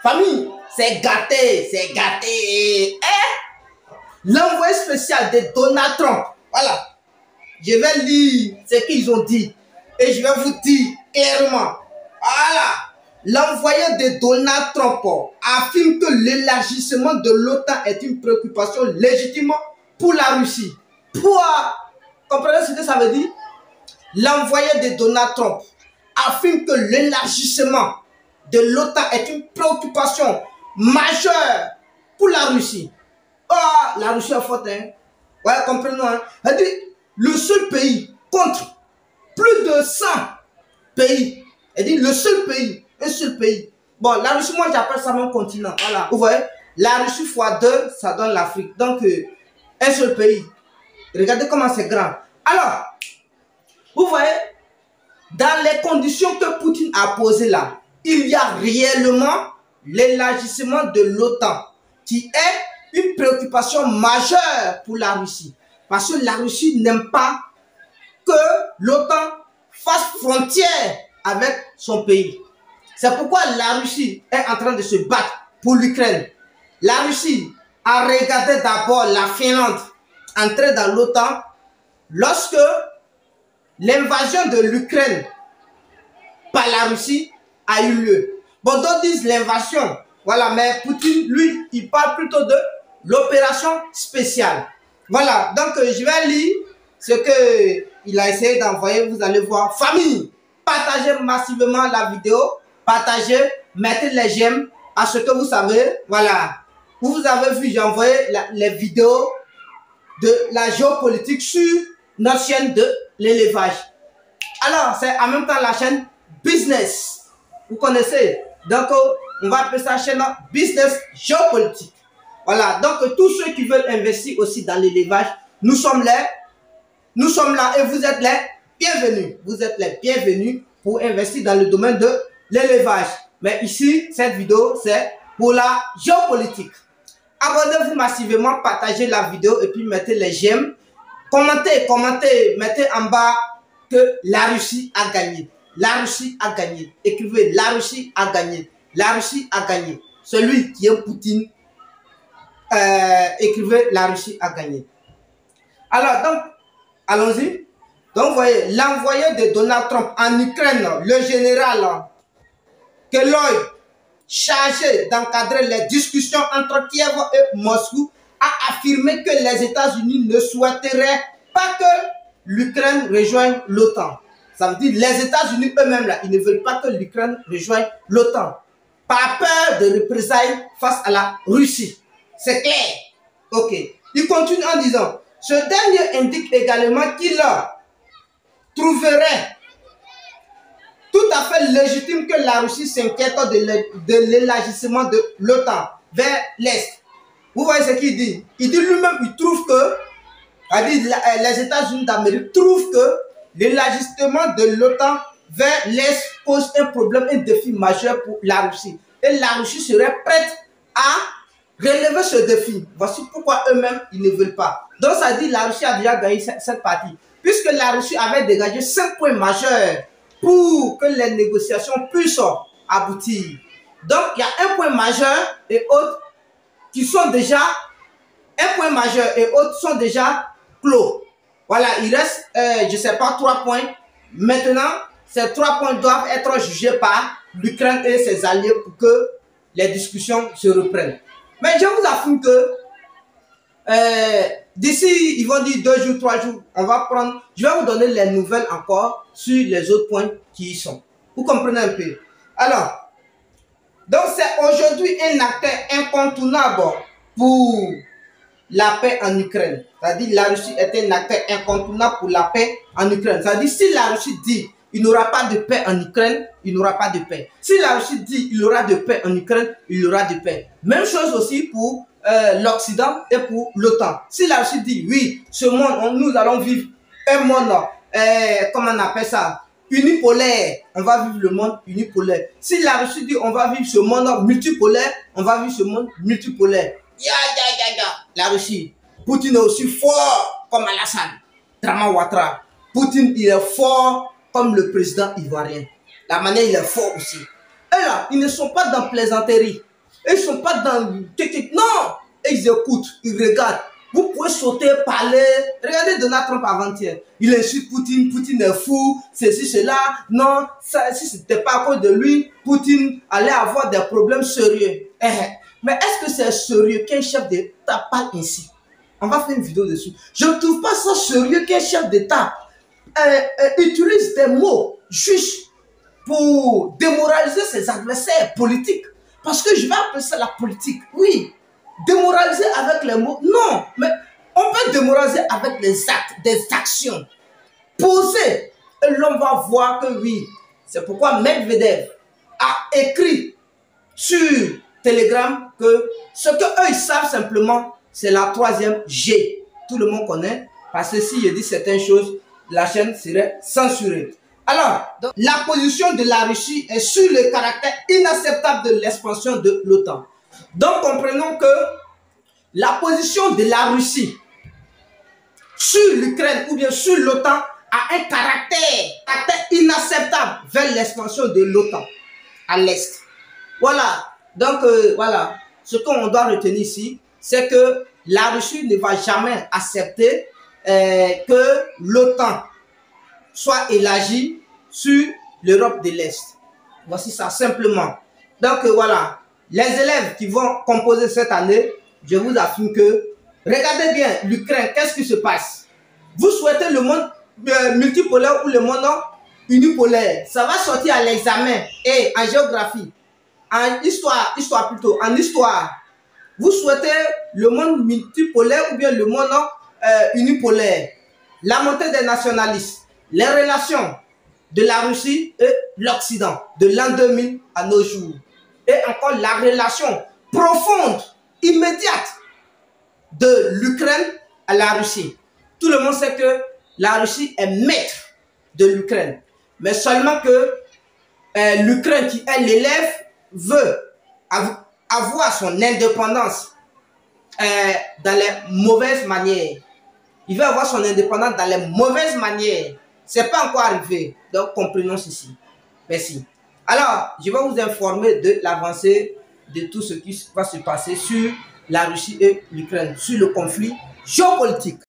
Famille, c'est gâté, c'est gâté. L'envoyé spécial de Donald Trump. Voilà. Je vais lire ce qu'ils ont dit. Et je vais vous dire clairement. Voilà. L'envoyé de Donald Trump affirme que l'élargissement de l'OTAN est une préoccupation légitime pour la Russie. Comprenez ce que ça veut dire? L'envoyé de Donald Trump affirme que l'élargissement de l'OTAN est une préoccupation majeure pour la Russie. Oh, la Russie est forte, hein? Ouais, comprenez-nous, hein? Le seul pays contre plus de 100 pays. Elle dit le seul pays, un seul pays. Bon, la Russie, moi j'appelle ça mon continent. Voilà, vous voyez, la Russie fois 2, ça donne l'Afrique. Donc, un seul pays. Regardez comment c'est grand. Alors, vous voyez, dans les conditions que Poutine a posées là, il y a réellement l'élargissement de l'OTAN qui est une préoccupation majeure pour la Russie. Parce que la Russie n'aime pas que l'OTAN fasse frontière avec son pays. C'est pourquoi la Russie est en train de se battre pour l'Ukraine. La Russie a regardé d'abord la Finlande entrer dans l'OTAN lorsque l'invasion de l'Ukraine par la Russie a eu lieu. Bon, d'autres disent l'invasion. Voilà, mais Poutine, lui, il parle plutôt de l'opération spéciale. Voilà, donc je vais lire ce qu'il a essayé d'envoyer. Vous allez voir. Famille, partagez massivement la vidéo. Partagez, mettez les j'aime à ce que vous savez. Voilà. Vous avez vu, j'ai envoyé les vidéos de la géopolitique sur notre chaîne de l'élevage. Alors, c'est en même temps la chaîne Business. Vous connaissez? Donc, on va appeler ça chaîne Business Géopolitique. Voilà. Donc, tous ceux qui veulent investir aussi dans l'élevage, nous sommes là. Nous sommes là et vous êtes les bienvenus. Vous êtes les bienvenus pour investir dans le domaine de l'élevage. Mais ici, cette vidéo, c'est pour la géopolitique. Abonnez-vous massivement, partagez la vidéo et puis mettez les j'aime. Commentez, mettez en bas que la Russie a gagné. La Russie a gagné. Écrivez la Russie a gagné. La Russie a gagné. Celui qui est Poutine, écrivez la Russie a gagné. Alors, donc, allons-y. Donc, vous voyez, l'envoyé de Donald Trump en Ukraine, le général Keloy, chargé d'encadrer les discussions entre Kiev et Moscou, a affirmé que les États-Unis ne souhaiteraient pas que l'Ukraine rejoigne l'OTAN. Ça veut dire les États-Unis eux-mêmes, là, ils ne veulent pas que l'Ukraine rejoigne l'OTAN. Par peur de représailles face à la Russie. C'est clair. Ok. Il continue en disant, ce dernier indique également qu'il trouverait tout à fait légitime que la Russie s'inquiète de l'élargissement de l'OTAN vers l'Est. Vous voyez ce qu'il dit? Il dit lui-même, il trouve que, les États-Unis d'Amérique trouvent que l'élargissement de l'OTAN vers l'Est pose un problème, un défi majeur pour la Russie. Et la Russie serait prête à relever ce défi. Voici pourquoi eux-mêmes, ils ne veulent pas. Donc ça dit la Russie a déjà gagné cette partie. Puisque la Russie avait dégagé 5 points majeurs pour que les négociations puissent aboutir. Donc il y a un point majeur et autres qui sont déjà, un point majeur et autres sont déjà clos. Voilà, il reste, je ne sais pas, 3 points. Maintenant, ces 3 points doivent être jugés par l'Ukraine et ses alliés pour que les discussions se reprennent. Mais je vous affirme que d'ici, ils vont dire 2 jours, 3 jours, on va prendre, je vais vous donner les nouvelles encore sur les autres points qui y sont. Vous comprenez un peu? Alors, donc c'est aujourd'hui un acteur incontournable pour la paix en Ukraine. C'est-à-dire la Russie est un acteur incontournable pour la paix en Ukraine. C'est-à-dire si la Russie dit il n'aura pas de paix en Ukraine, il n'aura pas de paix. Si la Russie dit il y aura de paix en Ukraine, il y aura de paix. Même chose aussi pour l'Occident et pour l'OTAN. Si la Russie dit oui, ce monde, nous allons vivre un monde, comment on appelle ça, unipolaire, on va vivre le monde unipolaire. Si la Russie dit on va vivre ce monde multipolaire, on va vivre ce monde multipolaire. La Russie. Poutine est aussi fort comme Alassane Draman Ouattara. Poutine, il est fort comme le président ivoirien. La manière, il est fort aussi. Et là, ils ne sont pas dans plaisanterie. Ils ne sont pas dans le technique. Non, ils écoutent, ils regardent. Vous pouvez sauter, parler. Regardez Donald Trump avant-hier. Il insulte Poutine. Poutine est fou. Ceci, cela. Non, ça, si ce n'était pas à cause de lui, Poutine allait avoir des problèmes sérieux. Mais est-ce que c'est sérieux qu'un chef d'État parle ainsi? On va faire une vidéo dessus. Je ne trouve pas ça sérieux qu'un chef d'État utilise des mots juste pour démoraliser ses adversaires politiques. Parce que je vais appeler ça la politique. Oui. Démoraliser avec les mots, non, mais on peut démoraliser avec les actes, des actions. Poser, et l'on va voir que oui. C'est pourquoi Medvedev a écrit sur Telegram que ce qu'eux ils savent simplement, c'est la 3e G. Tout le monde connaît, parce que si je dis certaines choses, la chaîne serait censurée. Alors, donc, la position de la Russie est sur le caractère inacceptable de l'expansion de l'OTAN. Donc, comprenons que la position de la Russie sur l'Ukraine ou bien sur l'OTAN a un caractère inacceptable vers l'expansion de l'OTAN à l'Est. Voilà. Donc, voilà. Ce qu'on doit retenir ici, c'est que la Russie ne va jamais accepter que l'OTAN soit élargie sur l'Europe de l'Est. Voici ça simplement. Donc, voilà. Les élèves qui vont composer cette année, je vous affirme que, regardez bien l'Ukraine, qu'est-ce qui se passe? Vous souhaitez le monde multipolaire ou le monde unipolaire? Ça va sortir à l'examen et en géographie, en histoire plutôt, en histoire. Vous souhaitez le monde multipolaire ou bien le monde unipolaire? La montée des nationalistes, les relations de la Russie et l'Occident, de l'an 2000 à nos jours. Et encore la relation profonde, immédiate de l'Ukraine à la Russie. Tout le monde sait que la Russie est maître de l'Ukraine. Mais seulement que l'Ukraine, qui est l'élève, veut avoir son indépendance dans les mauvaises manières. Il veut avoir son indépendance dans les mauvaises manières. Ce n'est pas encore arrivé. Donc, comprenons ceci. Merci. Alors, je vais vous informer de l'avancée de tout ce qui va se passer sur la Russie et l'Ukraine, sur le conflit géopolitique.